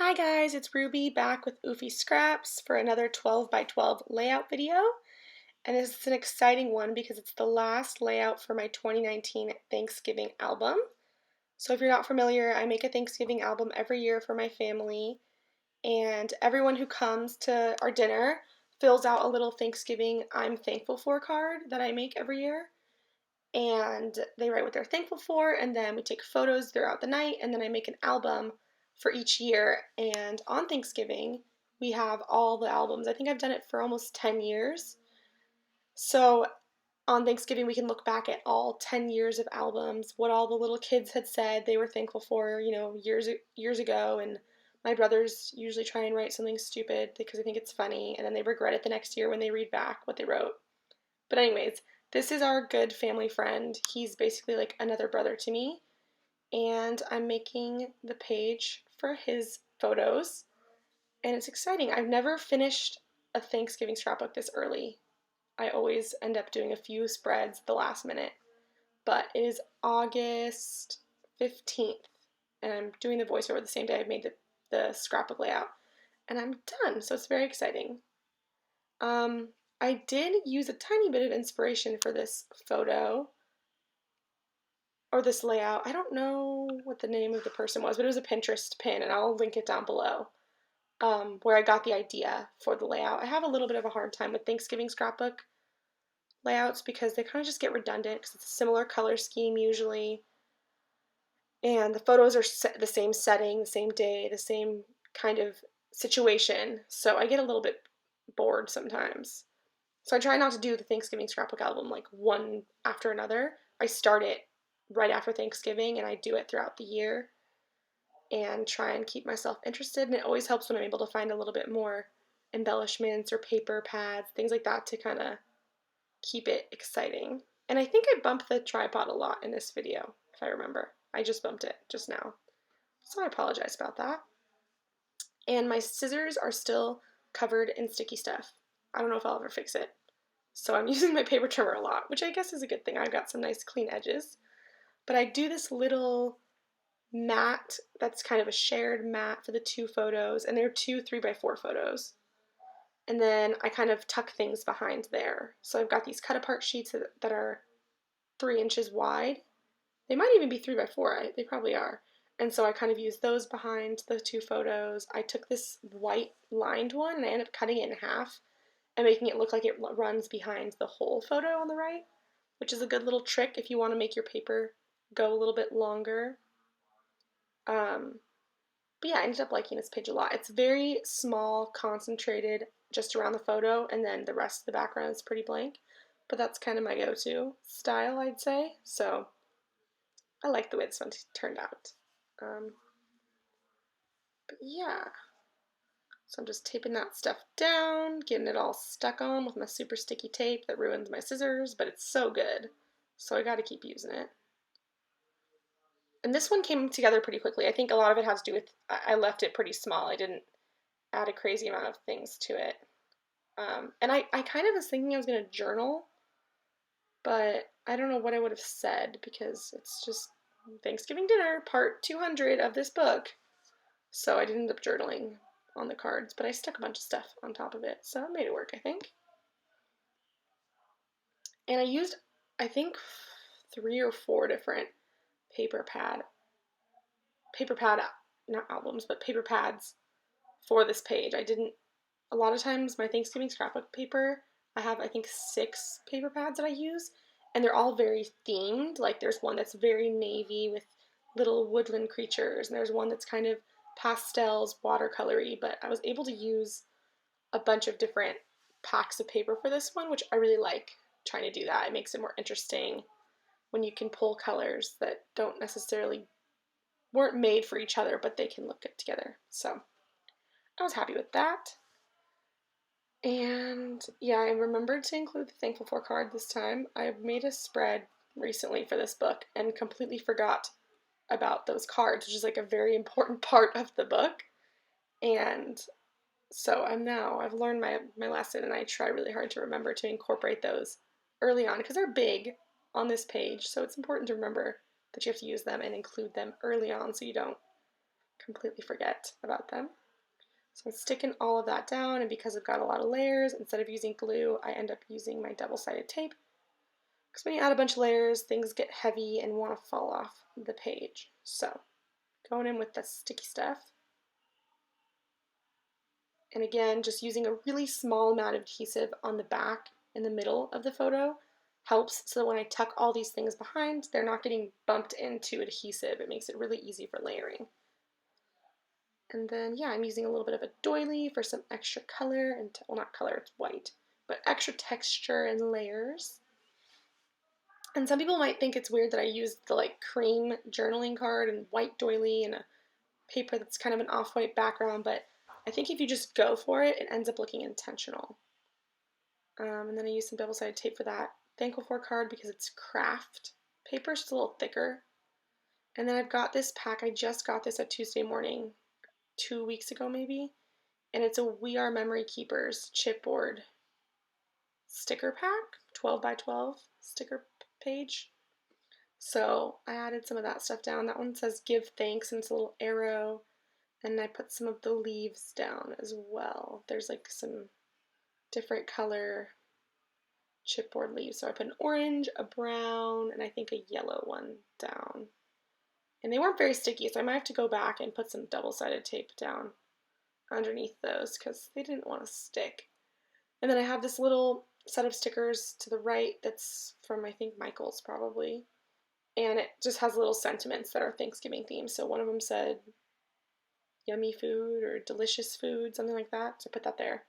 Hi guys, it's Ruby back with Oofy Scraps for another 12 by 12 layout video. And this is an exciting one because it's the last layout for my 2019 Thanksgiving album. So if you're not familiar, I make a Thanksgiving album every year for my family, and everyone who comes to our dinner fills out a little Thanksgiving I'm thankful for card that I make every year. And they write what they're thankful for, and then we take photos throughout the night, and then I make an album for each year. And on Thanksgiving, we have all the albums. I think I've done it for almost 10 years. So on Thanksgiving, we can look back at all 10 years of albums, what all the little kids had said they were thankful for, years ago. And my brothers usually try and write something stupid because I think it's funny, and then they regret it the next year when they read back what they wrote. But anyways, this is our good family friend. He's basically like another brother to me, and I'm making the page for his photos, and it's exciting. I've never finished a Thanksgiving scrapbook this early. I always end up doing a few spreads at the last minute, but it is August 15th, and I'm doing the voiceover the same day I've made the scrapbook layout, and I'm done, so it's very exciting. I did use a tiny bit of inspiration for this photo, or this layout. I don't know what the name of the person was, but it was a Pinterest pin, and I'll link it down below, where I got the idea for the layout. I have a little bit of a hard time with Thanksgiving scrapbook layouts because they kind of just get redundant because it's a similar color scheme usually, and the photos are the same setting, the same day, the same kind of situation, so I get a little bit bored sometimes. So I try not to do the Thanksgiving scrapbook album like one after another. I start it right after Thanksgiving and I do it throughout the year and try and keep myself interested. And it always helps when I'm able to find a little bit more embellishments or paper pads, things like that, to kind of keep it exciting. And I think I bumped the tripod a lot in this video, if I remember. I just bumped it just now, so I apologize about that. And my scissors are still covered in sticky stuff. I don't know if I'll ever fix it. So I'm using my paper trimmer a lot, which I guess is a good thing. I've got some nice clean edges. But I do this little mat that's kind of a shared mat for the two photos, and they're two 3x4 photos. And then I kind of tuck things behind there. So I've got these cut apart sheets that are 3 inches wide. They might even be 3x4, they probably are. And so I kind of use those behind the two photos. I took this white lined one and I ended up cutting it in half and making it look like it runs behind the whole photo on the right, which is a good little trick if you want to make your paper go a little bit longer. But yeah, I ended up liking this page a lot. It's very small, concentrated just around the photo, and then the rest of the background is pretty blank. But that's kind of my go-to style, I'd say. So I like the way this one turned out. But yeah. So I'm just taping that stuff down, getting it all stuck on with my super sticky tape that ruins my scissors, but it's so good, so I gotta keep using it. And this one came together pretty quickly. I think a lot of it has to do with I left it pretty small. I didn't add a crazy amount of things to it. And I kind of was thinking I was going to journal, but I don't know what I would have said because it's just Thanksgiving dinner, part 200 of this book. So I didn't end up journaling on the cards, but I stuck a bunch of stuff on top of it, so it made it work, I think. And I used, I think, 3 or 4 different paper pad, not albums, but paper pads for this page. A lot of times my Thanksgiving scrapbook paper, I have, I think, 6 paper pads that I use, and they're all very themed. Like there's one that's very navy with little woodland creatures, and there's one that's kind of pastels, watercolory, but I was able to use a bunch of different packs of paper for this one, which I really like trying to do that. It makes it more interesting when you can pull colors that weren't made for each other, but they can look good together. So I was happy with that. And yeah, I remembered to include the Thankful For card this time. I made a spread recently for this book and completely forgot about those cards, which is like a very important part of the book. And so I've learned my lesson, and I try really hard to remember to incorporate those early on because they're big on this page. So it's important to remember that you have to use them and include them early on so you don't completely forget about them. So I'm sticking all of that down, and because I've got a lot of layers, instead of using glue, I end up using my double-sided tape. Because when you add a bunch of layers, things get heavy and want to fall off the page. So going in with the sticky stuff. And again, just using a really small amount of adhesive on the back in the middle of the photo helps so that when I tuck all these things behind, they're not getting bumped into adhesive. It makes it really easy for layering. And then, yeah, I'm using a little bit of a doily for some extra color, and well, not color, it's white, but extra texture and layers. And some people might think it's weird that I used the like cream journaling card and white doily and a paper that's kind of an off-white background, but I think if you just go for it, it ends up looking intentional. And then I use some double-sided tape for that Thankful For card because it's craft paper, so it's a little thicker. And then I've got this pack, I just got this at Tuesday Morning 2 weeks ago maybe, and it's a We Are Memory Keepers chipboard sticker pack, 12 by 12 sticker page. So I added some of that stuff down. That one says give thanks, and it's a little arrow. And I put some of the leaves down as well. There's like some different color chipboard leaves. So I put an orange, a brown, and I think a yellow one down. And they weren't very sticky, so I might have to go back and put some double-sided tape down underneath those because they didn't want to stick. And then I have this little set of stickers to the right that's from, I think, Michael's probably. And it just has little sentiments that are Thanksgiving themed. So one of them said yummy food or delicious food, something like that. So I put that there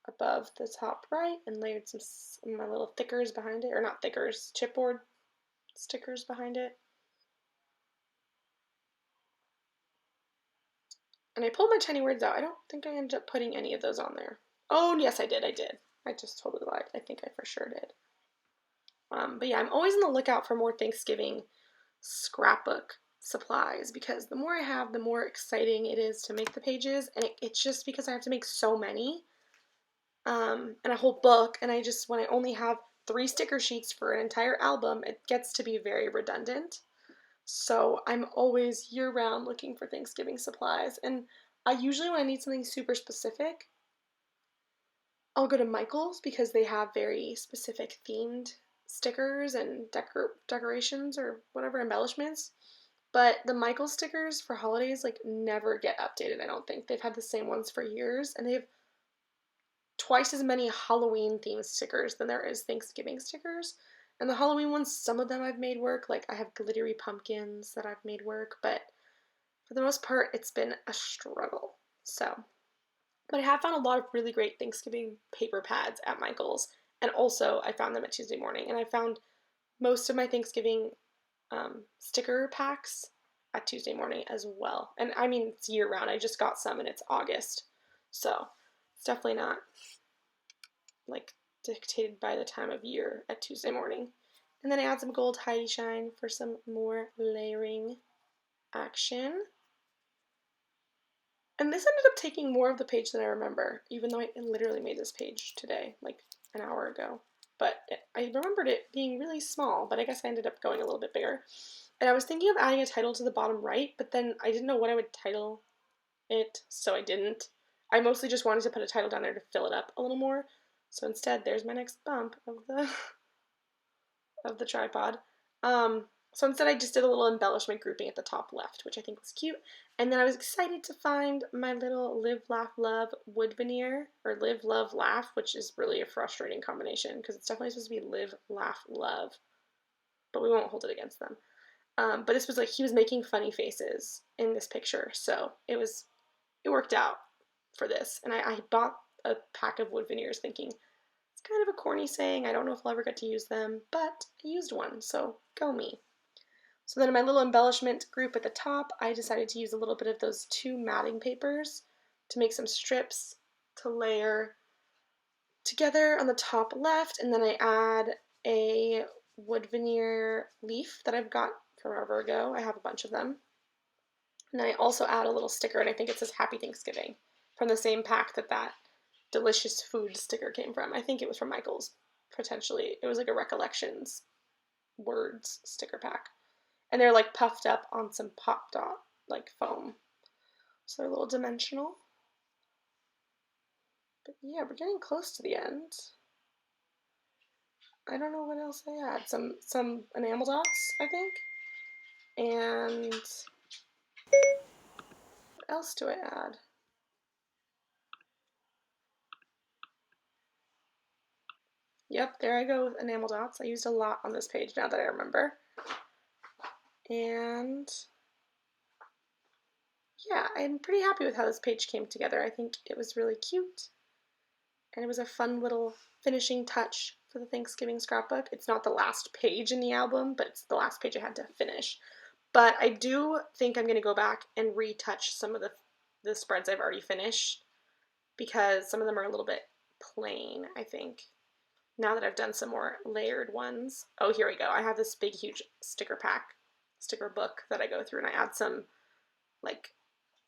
above the top right and layered some of my little thickers behind it, or not thickers, chipboard stickers behind it. And I pulled my tiny words out. I don't think I ended up putting any of those on there. Oh, yes, I did. I just totally lied. I think I for sure did. But yeah, I'm always on the lookout for more Thanksgiving scrapbook supplies because the more I have, the more exciting it is to make the pages. And it's just because I have to make so many and a whole book. And when I only have 3 sticker sheets for an entire album, it gets to be very redundant. So I'm always year round looking for Thanksgiving supplies. And I usually, when I need something super specific, I'll go to Michael's because they have very specific themed stickers and decorations or whatever embellishments. But the Michael's stickers for holidays like never get updated, I don't think. They've had the same ones for years, and they have twice as many Halloween themed stickers than there is Thanksgiving stickers. And the Halloween ones, some of them I've made work. Like I have glittery pumpkins that I've made work, but for the most part, it's been a struggle. But I have found a lot of really great Thanksgiving paper pads at Michael's, and also I found them at Tuesday Morning, and I found most of my Thanksgiving sticker packs at Tuesday Morning as well. And I mean, it's year round. I just got some and it's August, so it's definitely not like dictated by the time of year at Tuesday Morning. And then I add some gold Heidi Shine for some more layering action. And this ended up taking more of the page than I remember, even though I literally made this page today, like an hour ago. But I remembered it being really small, but I guess I ended up going a little bit bigger. And I was thinking of adding a title to the bottom right, but then I didn't know what I would title it, so I didn't. I mostly just wanted to put a title down there to fill it up a little more. So instead, there's my next bump of the of the tripod. So instead I just did a little embellishment grouping at the top left, which I think was cute. And then I was excited to find my little Live, Laugh, Love wood veneer, or Live, Love, Laugh, which is really a frustrating combination because it's definitely supposed to be Live, Laugh, Love. But we won't hold it against them. But this was like, he was making funny faces in this picture, so it worked out for this. And I bought a pack of wood veneers thinking, it's kind of a corny saying, I don't know if I'll ever get to use them, but I used one, so go me. So then in my little embellishment group at the top, I decided to use a little bit of those 2 matting papers to make some strips to layer together on the top left, and then I add a wood veneer leaf that I've got forever ago. I have a bunch of them. And then I also add a little sticker, and I think it says Happy Thanksgiving, from the same pack that delicious food sticker came from. I think it was from Michael's, potentially. It was like a recollections words sticker pack. And they're like puffed up on some Pop Dot like foam So they're a little dimensional. But yeah, we're getting close to the end. I don't know what else I had. Some enamel dots, I think. And what else do I add? Yep, there I go with enamel dots. I used a lot on this page now that I remember. And yeah, I'm pretty happy with how this page came together. I think it was really cute. And it was a fun little finishing touch for the Thanksgiving scrapbook. It's not the last page in the album, but it's the last page I had to finish. But I do think I'm going to go back and retouch some of the spreads I've already finished because some of them are a little bit plain, I think. Now that I've done some more layered ones. Oh, here we go. I have this big, huge sticker book that I go through, and I add some like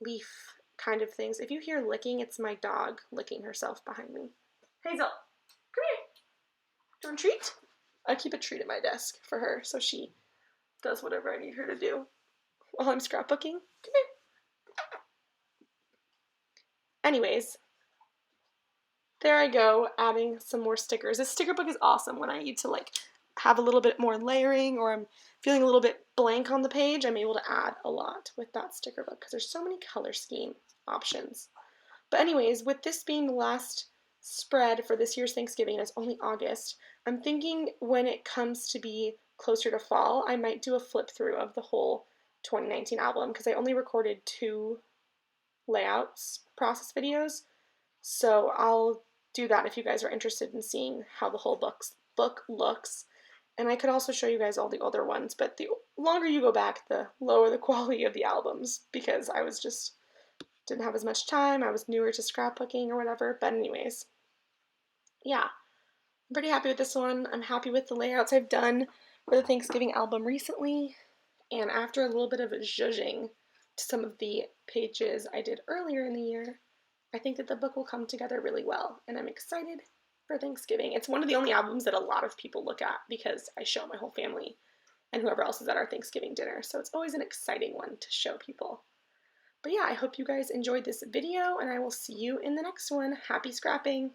leaf kind of things. If you hear licking, it's my dog licking herself behind me. Hazel, come here. Do you want a treat? I keep a treat at my desk for her so she does whatever I need her to do while I'm scrapbooking. Come here. Anyways, there I go, adding some more stickers. This sticker book is awesome when I need to like have a little bit more layering or I'm feeling a little bit blank on the page. I'm able to add a lot with that sticker book because there's so many color scheme options. But anyways, with this being the last spread for this year's Thanksgiving, and it's only August, I'm thinking when it comes to be closer to fall, I might do a flip through of the whole 2019 album because I only recorded 2 layouts process videos. So I'll do that if you guys are interested in seeing how the whole book looks. And I could also show you guys all the other ones, but the longer you go back, the lower the quality of the albums because I was just didn't have as much time. I was newer to scrapbooking or whatever. But anyways, yeah, I'm pretty happy with this one. I'm happy with the layouts I've done for the Thanksgiving album recently. And after a little bit of zhuzhing to some of the pages I did earlier in the year, I think that the book will come together really well. And I'm excited for Thanksgiving. It's one of the only albums that a lot of people look at because I show my whole family and whoever else is at our Thanksgiving dinner. So it's always an exciting one to show people. But yeah, I hope you guys enjoyed this video and I will see you in the next one. Happy scrapping!